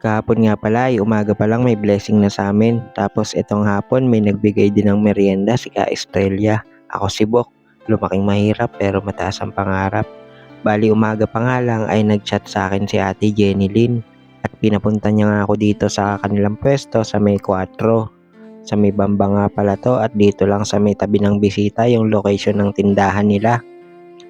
Kahapon nga pala ay umaga pa lang may blessing na sa amin. Tapos itong hapon may nagbigay din ng merienda si Ka Estrella. Ako si Bok, lumaking mahirap pero mataas ang pangarap. Bali umaga pa nga lang ay nagchat sa akin si Ate Jenny Lynn. At pinapunta niya nga ako dito sa kanilang pwesto sa may 4. Sa may Bamba nga pala to at dito lang sa may tabi ng bisita yung location ng tindahan nila.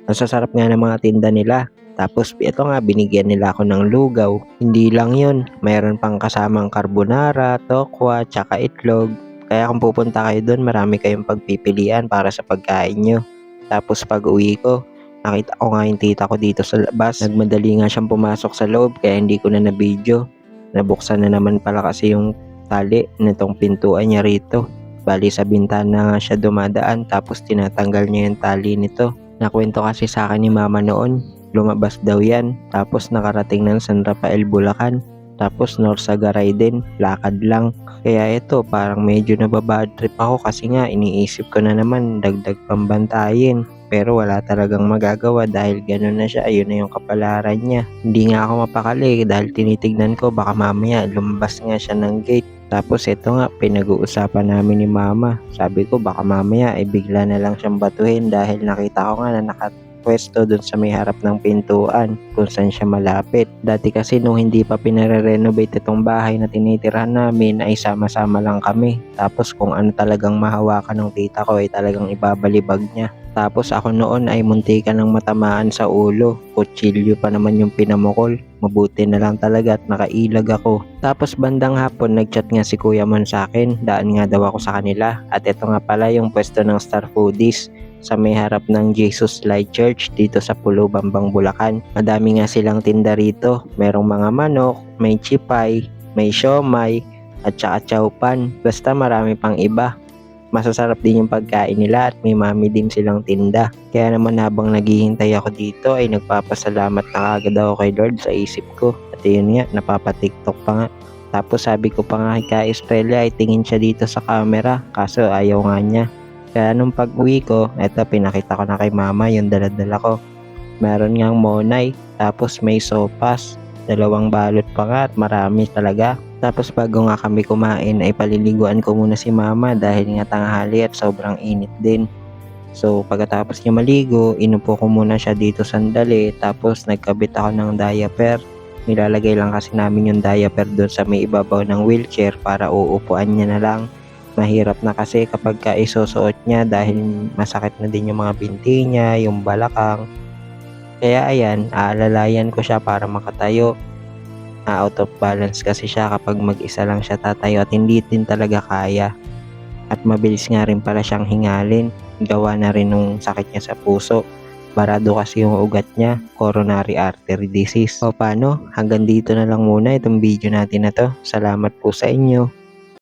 Ang sasarap nga ng mga tinda nila. Tapos ito nga binigyan nila ako ng lugaw. Hindi lang yun, mayroon pang kasamang carbonara, tokwa, tsaka itlog. Kaya kung pupunta kayo doon, marami kayong pagpipilian para sa pagkain nyo. Tapos pag uwi ko, nakita ko nga yung tita ko dito sa labas. Nagmadali nga siyang pumasok sa loob kaya hindi ko na na-video. Nabuksan na naman pala kasi yung tali nitong pintuan niya rito. Bali sa bintana nga siya dumadaan tapos tinatanggal niya yung tali nito. Nakwento kasi sa akin ni mama noon, lumabas daw yan, tapos nakarating ng San Rafael, Bulacan, tapos Norsagaray din, lakad lang. Kaya ito, parang medyo nababad trip ako kasi nga iniisip ko na naman dagdag pambantayin. Pero wala talagang magagawa dahil gano'n na siya, ayun na yung kapalaran niya. Hindi nga ako mapakali dahil tinitignan ko baka mamaya lumabas nga siya ng gate. Tapos ito nga, pinag-uusapan namin ni mama. Sabi ko baka mamaya ay bigla na lang siyang batuhin dahil nakita ko nga na nakapwesto dun sa may harap ng pintuan kung saan siya malapit. Dati kasi nung hindi pa pinare-renovate itong bahay na tinitirahan namin ay sama-sama lang kami. Tapos kung ano talagang mahawakan ng tita ko ay talagang ibabalibag niya. Tapos ako noon ay muntikan ng matamaan sa ulo. Kutsilyo pa naman yung pinamukol. Mabuti na lang talaga at nakailag ako. Tapos bandang hapon nagchat nga si Kuya Mon sa akin. Daan nga daw ako sa kanila. At ito nga pala yung pwesto ng Star Foodies sa may harap ng Jesus Light Church dito sa Pulo, Bambang, Bulacan. Madami nga silang tinda rito. Merong mga manok, may chipay, may siomay, at saka chowpan. Basta marami pang iba. Masasarap din yung pagkain nila at may mami din silang tinda. Kaya naman habang naghihintay ako dito ay nagpapasalamat na kagad ako kay Lord sa isip ko. At yun nga, napapatiktok pa nga. Tapos sabi ko pa nga kay Ka Estrella ay tingin siya dito sa camera kaso ayaw nga niya. Kaya nung pag-uwi ko, eto pinakita ko na kay mama yung daladala ko. Meron ngang monay, tapos may sopas, 2 balot pa nga at marami talaga. Tapos bago nga kami kumain ay paliliguan ko muna si mama dahil nga tanghali at sobrang init din. So pagkatapos niya maligo, inupo ko muna siya dito sandali tapos nagkabit ako ng diaper. Nilalagay lang kasi namin yung diaper doon sa may ibabaw ng wheelchair para uupuan niya na lang. Mahirap na kasi kapag isusuot niya dahil masakit na din yung mga binti niya, yung balakang. Kaya ayan, aalalayan ko siya para makatayo. Out of balance kasi siya kapag mag-isa lang siya tatayo at hindi din talaga kaya. At mabilis nga rin pala siyang hingalin. Gawa na rin nung sakit niya sa puso. Barado kasi yung ugat niya, coronary artery disease. O paano? Hanggang dito na lang muna itong video natin na to. Salamat po sa inyo.